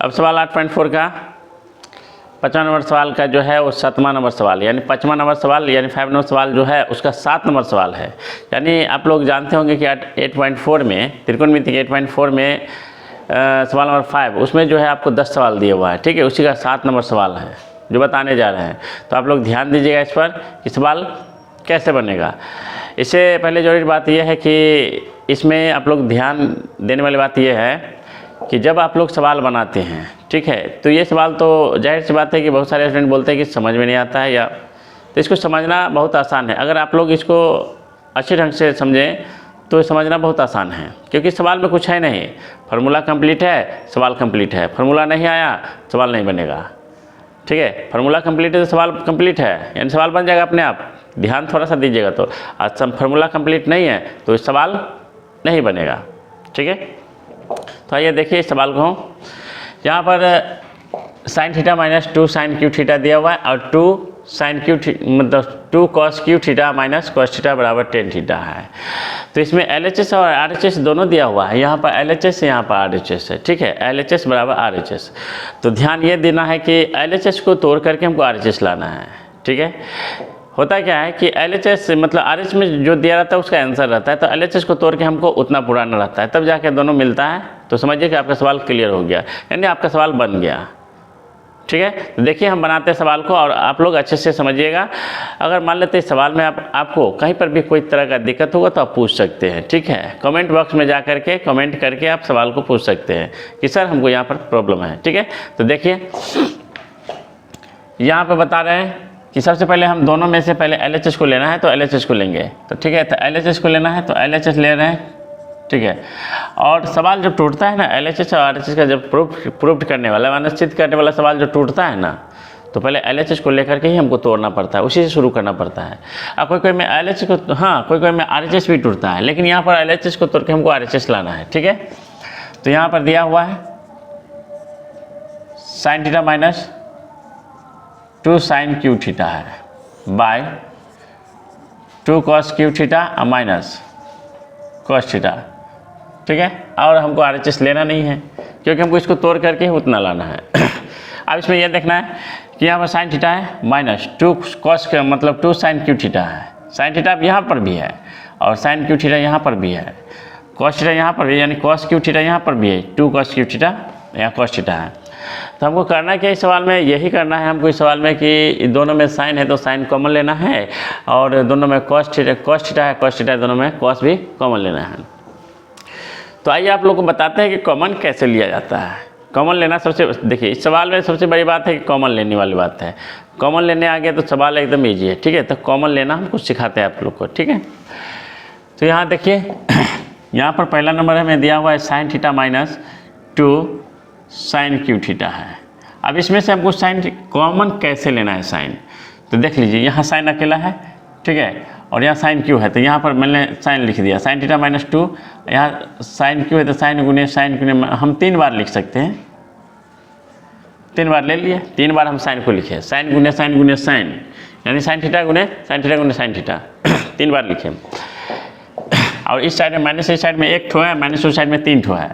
अब सवाल 8.4 का 55 नंबर सवाल का जो है वो 7वां नंबर सवाल, यानी 5वां नंबर सवाल यानी 5 नंबर सवाल जो है उसका 7 नंबर सवाल है। यानी आप लोग जानते होंगे कि 8.4 में त्रिकोणमिति के 8.4 में सवाल नंबर 5 उसमें जो है आपको 10 सवाल दिए हुआ है, ठीक है। उसी का 7 नंबर सवाल है जो बताने जा रहे हैं। तो आप लोग ध्यान दीजिएगा इस पर कि सवाल कैसे बनेगा। इससे पहले जरूरी बात यह है कि इसमें आप लोग ध्यान देने वाली बात यह है कि जब आप लोग सवाल बनाते हैं, ठीक है, तो ये सवाल तो जाहिर सी बात है कि बहुत सारे स्टूडेंट बोलते हैं कि समझ में नहीं आता है, या तो इसको समझना बहुत आसान है। अगर आप लोग इसको अच्छे ढंग से समझें तो समझना बहुत आसान है, क्योंकि सवाल में कुछ है नहीं। फार्मूला कंप्लीट है, सवाल कंप्लीट है। फार्मूला नहीं आया, सवाल नहीं बनेगा, ठीक है। फार्मूला कंप्लीट है तो सवाल कंप्लीट है, यानी सवाल बन जाएगा अपने आप। ध्यान थोड़ा सा दीजिएगा। तो आज फार्मूला कंप्लीट नहीं है तो सवाल नहीं बनेगा, ठीक है। तो आइए देखिए इस सवाल को। यहाँ पर sine theta minus 2 sine cube theta दिया हुआ है और 2 साइन क्यू मतलब 2 cos cube theta minus cos theta बराबर टेन थीटा है। तो इसमें LHS और RHS दोनों दिया हुआ है। यहाँ पर LHS है, यहाँ पर RHS है, ठीक है। LHS बराबर RHS। तो ध्यान ये देना है कि LHS को तोड़ करके हमको RHS लाना है, ठीक है। होता क्या है कि LHS मतलब RH में जो दिया रहता है उसका आंसर रहता है, तो LHS को तोड़ के हमको उतना पुराना रहता है, तब जाके दोनों मिलता है। तो समझिए कि आपका सवाल क्लियर हो गया, यानी आपका सवाल बन गया, ठीक है। तो देखिए हम बनाते हैं सवाल को और आप लोग अच्छे से समझिएगा। अगर मान लेते इस सवाल में आपको कहीं पर भी कोई तरह का दिक्कत होगा तो आप पूछ सकते हैं, ठीक है। कमेंट बॉक्स में जा करके कमेंट करके आप सवाल को पूछ सकते हैं कि सर हमको यहाँ पर प्रॉब्लम है, ठीक है। तो देखिए यहाँ पर बता रहे हैं कि सबसे पहले हम दोनों में से पहले LHS को लेना है तो LHS को लेंगे, तो ठीक है। तो LHS को लेना है तो LHS ले रहे हैं, ठीक है। और सवाल जब टूटता है ना, LHS और RHS का जब प्रूफ करने वाला माने सिद्ध करने वाला सवाल जो टूटता है ना, तो पहले LHS को लेकर के ही हमको तोड़ना पड़ता है, उसी से शुरू करना पड़ता है। अब कोई में LHS को, हाँ कोई में RHS भी टूटता है, लेकिन यहाँ पर LHS को तोड़ के हमको RHS लाना है, ठीक है। तो यहाँ पर दिया हुआ है sine theta minus 2 sine cube theta है by 2 cos cube theta minus cos theta, ठीक है। और हमको RHS लेना नहीं है क्योंकि हमको इसको तोड़ करके ही उतना लाना है। अब इसमें यह देखना है कि यहाँ पर साइन थीटा है माइनस 2 कॉस का मतलब 2 साइन क्यू थीटा है। साइन थीटा यहाँ पर भी है और साइन क्यू थीटा यहाँ पर भी है, कॉस थीटा यहाँ पर भी, यानी कॉस क्यू थीटा यहाँ पर भी है, 2 कॉस क्यू थीटा यहाँ कॉस थीटा है। तो हमको करना क्या इस सवाल में, यही करना है हमको इस सवाल में कि दोनों में साइन है तो साइन कॉमन लेना है, और दोनों में कॉस थीटा है कॉस थीटा है, दोनों में कॉस भी कॉमन लेना है। तो आइए आप लोगों को बताते हैं कि कॉमन कैसे लिया जाता है। कॉमन लेना सबसे, देखिए इस सवाल में सबसे बड़ी बात है कि कॉमन लेने वाली बात है। कॉमन लेने आ गया तो सवाल एकदम ईजी है, ठीक है। तो कॉमन लेना हम कुछ सिखाते हैं आप लोग को, ठीक है। तो यहाँ देखिए यहाँ पर पहला नंबर हमें दिया हुआ है sine theta minus 2 sine cube theta है। अब इसमें से हमको साइन कॉमन कैसे लेना है साइन, तो देख लीजिए यहाँ साइन अकेला है, ठीक है, और यहाँ साइन क्यू है, तो यहाँ पर मैंने साइन लिख दिया साइन थीटा माइनस 2, यहाँ साइन क्यू है तो साइन गुने हम 3 बार लिख सकते हैं, 3 बार ले लिए, 3 बार हम साइन को लिखे, साइन गुने साइन, यानी साइन थीटा गुने साइन थीटा 3 बार लिखे। और इस साइड में माइनस, इस साइड में 1 ठो है, माइनस उस साइड में 3 ठो है,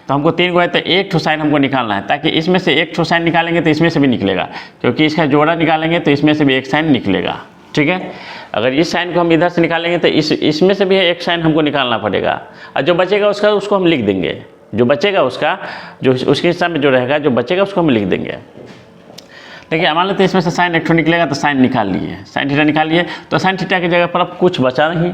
तो हमको 3 को है तो 1 ठो साइन हमको निकालना है, ताकि इसमें से 1 ठो साइन निकालेंगे तो इसमें से भी निकलेगा, क्योंकि इसका जोड़ा निकालेंगे तो इसमें से भी 1 साइन निकलेगा, ठीक है। अगर इस साइन को हम इधर से निकालेंगे तो इसमें से भी 1 साइन हमको निकालना पड़ेगा, और जो बचेगा उसको हम लिख देंगे, जो बचेगा उसका जो उसके हिस्सा में जो रहेगा जो बचेगा उसको हम लिख देंगे। देखिए मान लेते हैं इसमें से साइन 1 ठो निकलेगा तो साइन निकाल लिए, साइन थीटा निकाल लिए, तो साइन थीटा की जगह पर अब कुछ बचा नहीं।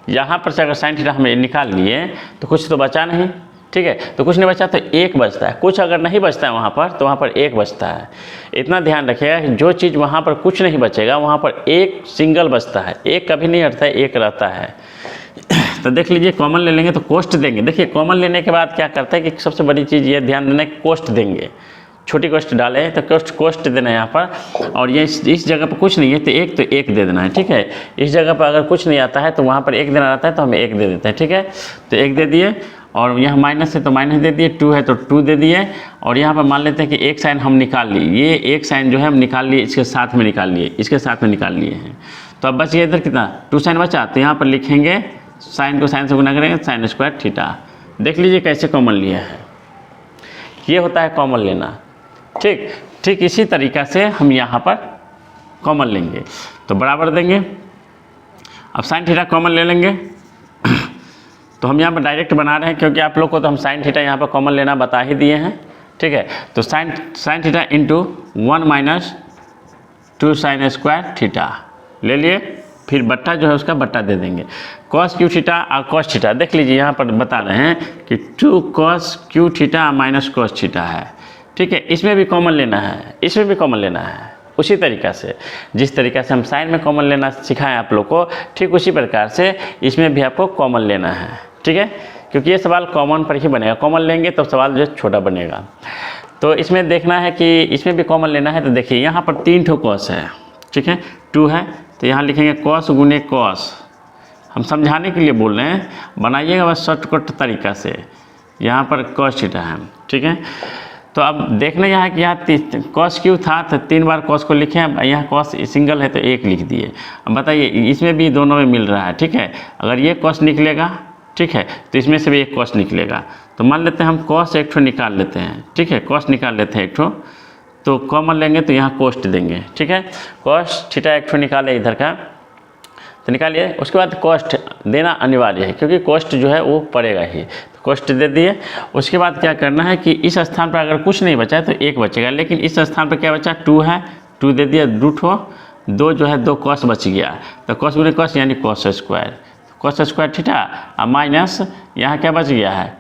यहाँ पर से अगर साइन थीटा हमें निकाल लिए तो कुछ तो बचा नहीं, ठीक है। तो कुछ नहीं बचा तो 1 बचता है, कुछ अगर नहीं बचता है वहाँ पर तो वहाँ पर 1 बचता है। इतना ध्यान रखिएगा कि जो चीज़ वहाँ पर कुछ नहीं बचेगा वहाँ पर 1 सिंगल बचता है, 1 कभी नहीं हटता है, 1 रहता है। तो देख लीजिए कॉमन ले लेंगे तो कोष्ट देंगे। देखिए कॉमन लेने के बाद क्या करता है कि सबसे बड़ी चीज़ ये ध्यान देना है कि कोष्ट देंगे, छोटी कोष्ट डालें तो कोष्ट देना है यहाँ पर, और ये इस जगह पर कुछ नहीं है तो 1 दे देना है, ठीक है। इस जगह पर अगर कुछ नहीं आता है तो वहाँ पर 1 देना रहता है तो हमें 1 दे देते हैं, ठीक है। तो 1 दे दिए, और यहाँ माइनस है तो माइनस दे दिए, 2 है तो 2 दे दिए, और यहाँ पर मान लेते हैं कि 1 साइन हम निकाल लिए, ये 1 साइन जो है हम निकाल लिए, इसके साथ में निकाल लिए, इसके साथ में निकाल लिए हैं। तो अब बच गया इधर कितना 2 साइन बचा, तो यहाँ पर लिखेंगे साइन को साइन से गुना करेंगे साइन स्क्वायर थीटा। देख लीजिए कैसे कॉमन लिया है। ये होता है कॉमन लेना। ठीक इसी तरीक़ा से हम यहाँ पर कॉमन लेंगे, तो बराबर देंगे। अब साइन थीटा कॉमन ले लेंगे तो हम यहाँ पर डायरेक्ट बना रहे हैं, क्योंकि आप लोग को तो हम साइन थीटा यहाँ पर कॉमन लेना बता ही दिए हैं। ठीक है, तो sine theta into 1 minus 2 sine square theta ले लिए, फिर बट्टा जो है उसका बट्टा दे देंगे। कॉस क्यू थीटा और कॉस थीटा देख लीजिए, यहाँ पर बता रहे हैं कि 2 cos cube theta minus cos theta है। ठीक है, इसमें भी कॉमन लेना है, इसमें भी कॉमन लेना है। उसी तरीक़ा से जिस तरीक़ा से हम साइन में कॉमन लेना सिखाएं आप लोग को, ठीक उसी प्रकार से इसमें भी आपको कॉमन लेना है। ठीक है, क्योंकि ये सवाल कॉमन पर ही बनेगा, कॉमन लेंगे तो सवाल जो छोटा बनेगा। तो इसमें देखना है कि इसमें भी कॉमन लेना है। तो देखिए यहाँ पर 3 ठो कॉस है, ठीक है, 2 है, तो यहाँ लिखेंगे कॉस गुने कॉस। हम समझाने के लिए बोल रहे हैं, बनाइएगा बस शॉर्टकट तरीक़ा से। यहाँ पर कॉस थीटा है, ठीक है। तो अब देखना यहाँ कि यहाँ कॉस क्यू था तो 3 बार कॉस को लिखे, अब यहाँ कॉस सिंगल है तो 1 लिख दिए। अब बताइए इसमें भी दोनों में मिल रहा है। ठीक है, अगर ये कॉस निकलेगा, ठीक है, तो इसमें से भी एक कॉस निकलेगा। तो मान लेते हैं हम कॉस एक ठो निकाल लेते हैं। ठीक है, कॉस निकाल लेते हैं एक ठो, तो कॉमन लेंगे तो यहाँ कोष्ट देंगे। ठीक है, कॉस थीटा एक ठो निकाले इधर का, तो निकालिए। उसके बाद कॉस्ट देना अनिवार्य है, क्योंकि कॉस्ट जो है वो पड़ेगा ही, तो कॉस्ट दे दिए। उसके बाद क्या करना है कि इस स्थान पर अगर कुछ नहीं बचा है तो 1 बचेगा, लेकिन इस स्थान पर क्या बचा, 2 है, 2 दे दिया, 2 ठो, 2 जो है 2 कॉस बच गया, तो कॉस गुने कॉस यानी cos square, cos square theta और माइनस यहाँ क्या बच गया है,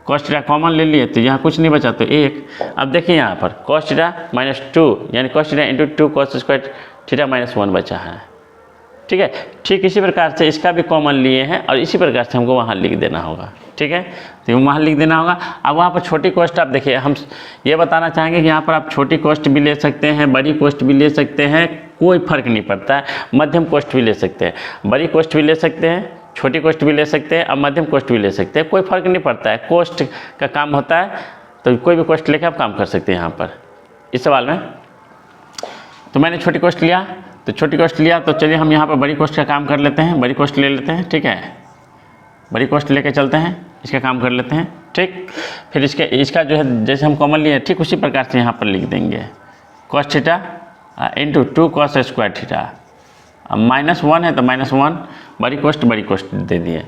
कॉस थीटा कॉमन ले लिए तो यहाँ कुछ नहीं बचा तो 1। अब देखिए यहाँ पर कॉस थीटा माइनस 2 यानी cos theta into 2 cos square theta minus 1 बचा है। ठीक है, ठीक इसी प्रकार से इसका भी कॉमन लिए हैं और इसी प्रकार से हमको वहाँ लिख देना होगा। ठीक है, तो वहाँ लिख देना होगा। अब वहाँ पर छोटी कॉस्ट आप देखिए, हम ये बताना चाहेंगे कि यहाँ पर आप छोटी कॉस्ट भी ले सकते हैं, बड़ी कॉस्ट भी ले सकते हैं, कोई फ़र्क नहीं पड़ता है। मध्यम कॉस्ट भी ले सकते हैं, बड़ी कॉस्ट भी ले सकते हैं, छोटी कॉस्ट भी ले सकते हैं और मध्यम कॉस्ट भी ले सकते हैं, कोई फ़र्क नहीं पड़ता है। कॉस्ट का काम होता है, तो कोई भी कॉस्ट लेकर आप काम कर सकते हैं यहाँ पर इस सवाल में। तो मैंने छोटी कॉस्ट लिया, तो छोटी कॉस्ट लिया, तो चलिए हम यहाँ पर बड़ी कॉस्ट का काम कर लेते हैं, बड़ी कॉस्ट ले लेते हैं। ठीक है, बड़ी कॉस्ट लेके चलते हैं, इसका काम कर लेते हैं। ठीक, फिर इसका जो है जैसे हम कॉमन लिए ठीक उसी प्रकार से यहाँ पर लिख देंगे cos theta into 2 cos square theta. अब -1 है तो -1, बड़ी कॉस्ट दे दिए।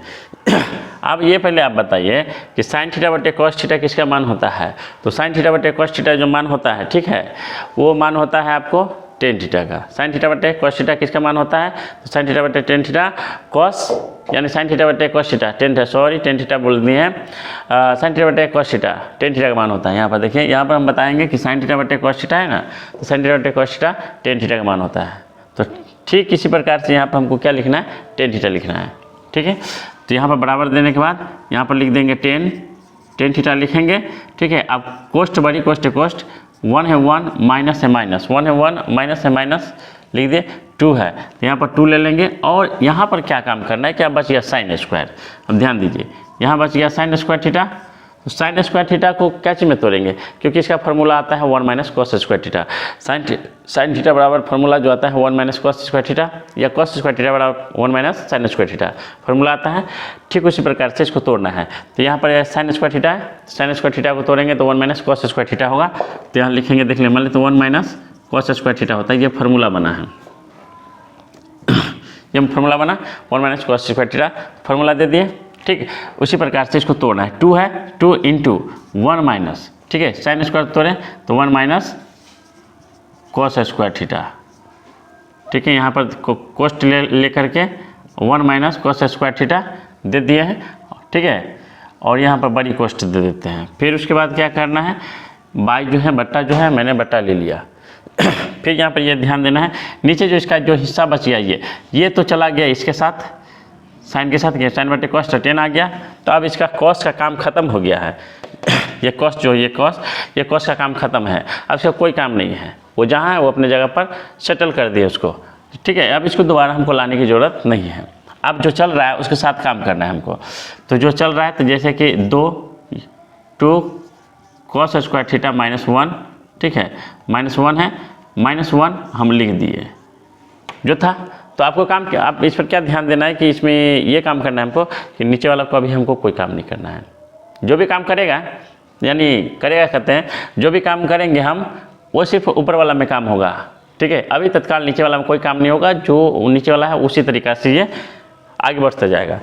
अब ये पहले आप बताइए कि साइन थीटा बटे कॉस थीटा किसका मान होता है। तो साइन थीटा बटे कॉस थीटा जो मान होता है, ठीक है, वो मान होता है आपको टेन थीटा का। साइन थीटा बटे कॉस थीटा किसका मान होता है, तो साइन थीटा बटे टेन थीटा कॉस, यानी साइन थीटा बटे कॉस थीटा टेन थीटा बोल दिए हैं, साइन थीटा बटे कॉस थीटा टेन थीटा का मान होता है। यहाँ पर देखिए, यहाँ पर हम बताएंगे कि साइन थीटा बटे कॉस थीटा है ना, तो साइन थीटा बटे कॉस थीटा टेन थीटा का मान होता है। तो ठीक इसी प्रकार से यहाँ पर हमको क्या लिखना है, टेन थीटा लिखना है। ठीक है, तो यहाँ पर बराबर देने के बाद यहाँ पर लिख देंगे टेन थीटा लिखेंगे। ठीक है, अब कोष्ट बड़ी कोष्ट कोष्ट 1 है 1, माइनस है माइनस, 1 है 1, माइनस है माइनस, लिख दिए 2 है, तो यहाँ पर 2 ले लेंगे। और यहाँ पर क्या काम करना है, क्या बच गया साइन स्क्वायर। अब ध्यान दीजिए, यहाँ बच गया साइन स्क्वायर थीटा, तो साइन स्क्वायर थीटा को क्या चीज़ में तोड़ेंगे, क्योंकि इसका फार्मूला आता है 1 minus cos square theta. Sine theta बराबर फार्मूला जो आता है 1 माइनस कॉस स्क्वायर थीटा, या कॉस स्क्वायर थीटा बराबर 1 minus sine square theta formula आता है। ठीक उसी प्रकार से इसको तोड़ना है। तो यहाँ पर साइन स्क्वायर थीटा है, साइन स्क्वायर थीटा को तोड़ेंगे तो 1 माइनस कॉस स्क्वायर थीटा होगा। तो यहाँ लिखेंगे, देख लें, मान लें तो 1 माइनस कॉस स्क्वायर थीटा होता है, ये फार्मूला बना है, ये फार्मूला बना 1 minus cos square theta, formula दे दिए। ठीक, उसी प्रकार से इसको तोड़ना है। 2 है, 2 इंटू 1 माइनस, ठीक है, साइन स्क्वायर तोड़ें तो 1 माइनस कॉस स्क्वायर थीटा। ठीक है, यहाँ पर कोष्ट ले करके 1 माइनस कॉस स्क्वायर थीटा दे दिए हैं। ठीक है, और यहाँ पर बड़ी कोष्ट दे देते हैं। फिर उसके बाद क्या करना है, बाई जो है बट्टा जो है मैंने बट्टा ले लिया। फिर यहाँ पर ये ध्यान देना है, नीचे जो इसका जो हिस्सा बच गया ये तो चला गया इसके साथ, साइन के साथ गया, साइन बटे कॉस 10 आ गया। तो अब इसका कॉस का काम खत्म हो गया है। ये कॉस जो ये कॉस का काम खत्म है, अब इसका कोई काम नहीं है, वो जहाँ है वो अपने जगह पर सेटल कर दिए उसको। ठीक है, अब इसको दोबारा हमको लाने की ज़रूरत नहीं है। अब जो चल रहा है उसके साथ काम करना है हमको। तो जो चल रहा है, तो जैसे कि 2 कॉस स्क्वायर थीटा -1, ठीक है, -1 है, -1 हम लिख दिए जो था। तो आपको काम क्या, आप इस पर क्या ध्यान देना है कि इसमें ये काम करना है हमको कि नीचे वाला को अभी हमको कोई काम नहीं करना है। जो भी काम करेगा यानी करेगा कहते हैं जो भी काम करेंगे हम वो सिर्फ ऊपर वाला में काम होगा, ठीक है। अभी तत्काल नीचे वाला में कोई काम नहीं होगा, जो नीचे वाला है उसी तरीक़ा से ये आगे बढ़ता जाएगा।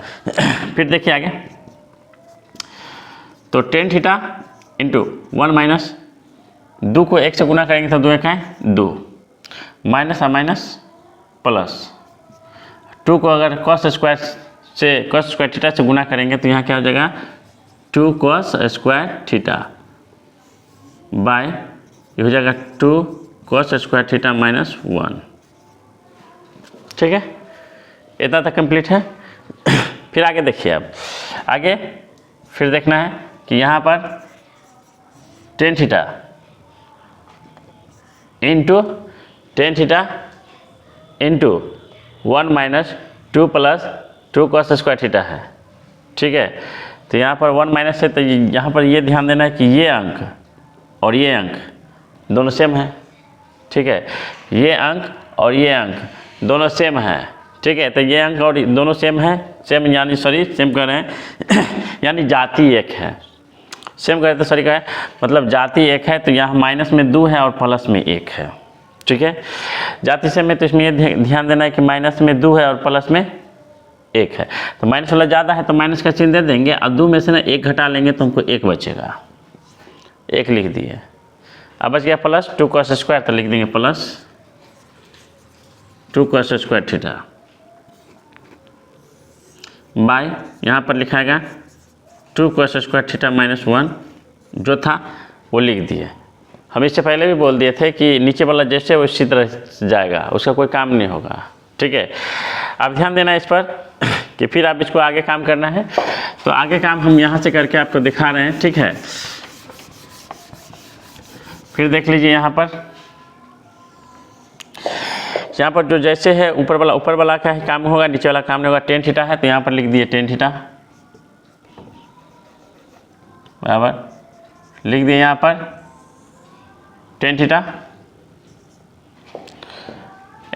फिर देखिए आगे, तो टेन थीटा इंटू 1 माइनस 2 को 1 से गुना करेंगे तो 2 1 है 2, माइनस और माइनस प्लस 2 को अगर cos स्क्वायर थीटा से गुना करेंगे तो यहाँ क्या हो जाएगा 2 cos स्क्वायर थीटा बाय ये हो जाएगा 2 cos स्क्वायर थीटा माइनस 1, ठीक है। इतना तक कंप्लीट है। फिर आगे देखिए, अब आगे फिर देखना है कि यहाँ पर tan theta into 1 minus 2 plus 2 cos square theta है, ठीक है। तो यहाँ पर 1 माइनस है, तो यहाँ पर ये ध्यान देना है कि ये अंक और ये अंक दोनों सेम है, ठीक है। ये अंक और ये अंक दोनों सेम है, ठीक है। तो ये अंक और दोनों सेम है, सेम यानी सेम कर रहे हैं यानी जाति एक है, सेम करें तो सॉरी का है मतलब जाति एक है, तो यहाँ माइनस में 2 है और प्लस में 1 है, ठीक है। जाति से में तो इसमें ये ध्यान देना है कि माइनस में 2 है और प्लस में 1 है, तो माइनस वाला ज़्यादा है तो माइनस का चिन्ह दे देंगे और 2 में से ना 1 घटा लेंगे तो हमको 1 बचेगा, 1 लिख दिए। अब बच गया प्लस 2 cos स्क्वायर, तो लिख देंगे plus 2 cos square theta by यहाँ पर लिखाएगा 2 cos स्क्वायर थीटा माइनस 1 जो था वो लिख दिए। हम इससे पहले भी बोल दिए थे कि नीचे वाला जैसे उसी तरह जाएगा, उसका कोई काम नहीं होगा, ठीक है। अब ध्यान देना इस पर कि फिर आप इसको आगे काम करना है, तो आगे काम हम यहाँ से करके आपको दिखा रहे हैं, ठीक है। फिर देख लीजिए यहाँ पर जो जैसे है ऊपर वाला का काम होगा, नीचे वाला काम नहीं होगा। टेन थीटा है तो यहाँ पर लिख दिए टेन थीटा बराबर लिख दिए यहाँ पर टेन थीटा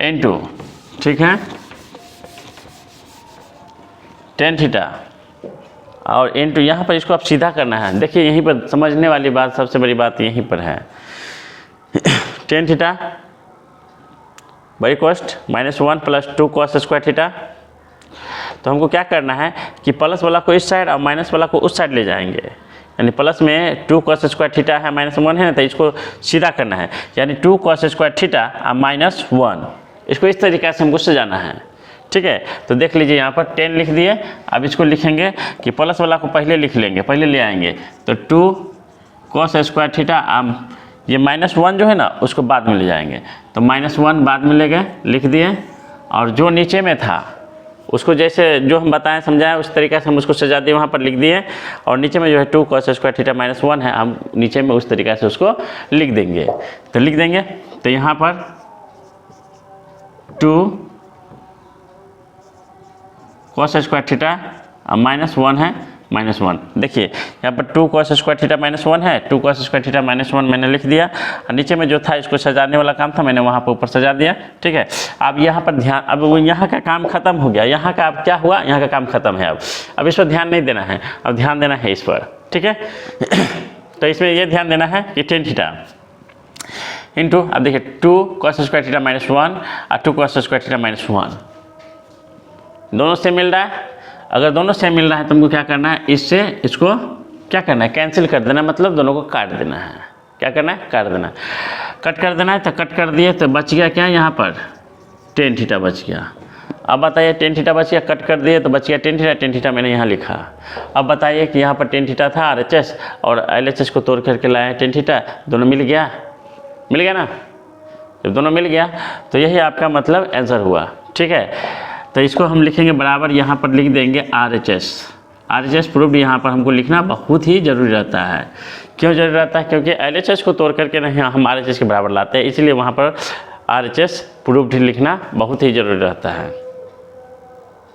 इंटू, ठीक है, टेन थीटा और इंटू यहाँ पर इसको आप सीधा करना है। देखिए यहीं पर समझने वाली बात, सबसे बड़ी बात यहीं पर है। Tan theta by cost minus 1 plus 2 cos square theta, तो हमको क्या करना है कि प्लस वाला को इस साइड और माइनस वाला को उस साइड ले जाएंगे, यानी प्लस में 2 cos स्क्वायर थीटा है माइनस 1 है, तो इसको सीधा करना है, यानी 2 cos स्क्वायर थीटा और माइनस 1, इसको इस तरीके से हमको सजाना है, ठीक है। तो देख लीजिए यहाँ पर 10 लिख दिए। अब इसको लिखेंगे कि प्लस वाला को पहले लिख लेंगे, पहले ले आएंगे, तो 2 cos स्क्वायर थीटा, ये माइनस 1 जो है ना उसको बाद में ले जाएंगे, तो माइनस 1 बाद में ले गए लिख दिए, और जो नीचे में था उसको जैसे जो हम बताएं समझाएं उस तरीक़े से हम उसको सजा दिए, वहाँ पर लिख दिए, और नीचे में जो है 2 cos स्क्वायर थीटा माइनस 1 है, हम नीचे में उस तरीक़े से उसको लिख देंगे। तो लिख देंगे तो यहाँ पर 2 cos स्क्वायर थीटा माइनस 1 है माइनस 1, देखिए यहाँ पर 2 cos स्क्वायर थीटा माइनस 1 है, 2 cos स्क्वायर थीटा माइनस 1 मैंने लिख दिया, और नीचे में जो था इसको सजाने वाला काम था मैंने वहाँ पर ऊपर सजा दिया, ठीक है। अब यहाँ पर ध्यान, अब वो यहाँ का काम खत्म हो गया, यहाँ का अब क्या हुआ, यहाँ का काम खत्म है। अब इस पर ध्यान नहीं देना है, अब ध्यान देना है इस पर, ठीक है। तो इसमें ये ध्यान देना है कि टेन थीटा इंटू, अब देखिए 2 cos स्क्वायर थीटा माइनस 1 और 2 cos स्क्वायर थीटा माइनस 1 दोनों से मिल रहा है। अगर दोनों से मिल रहा है तो हमको क्या करना है, इससे इसको क्या करना है, कैंसिल कर देना, मतलब दोनों को काट देना है। क्या करना है, काट देना, कट कर देना है। तो कट कर दिए तो बच गया क्या, यहाँ पर टेन थीटा बच गया। अब बताइए टेन थीटा बच गया, कट कर दिए तो बच गया टेन थीटा मैंने यहाँ लिखा। अब बताइए कि यहाँ पर टेन थीटा था RHS और LHS को तोड़ करके लाया टेन थीटा, दोनों मिल गया, मिल गया ना। जब दोनों मिल गया तो यही आपका मतलब आंसर हुआ, ठीक है। तो इसको हम लिखेंगे बराबर, यहाँ पर लिख देंगे RHS प्रूव्ड। यहाँ पर हमको लिखना बहुत ही ज़रूरी रहता है। क्यों ज़रूरी रहता है, क्योंकि LHS को तोड़ करके नहीं हम RHS के बराबर लाते हैं, इसलिए वहाँ पर RHS प्रूव्ड लिखना बहुत ही ज़रूरी रहता है।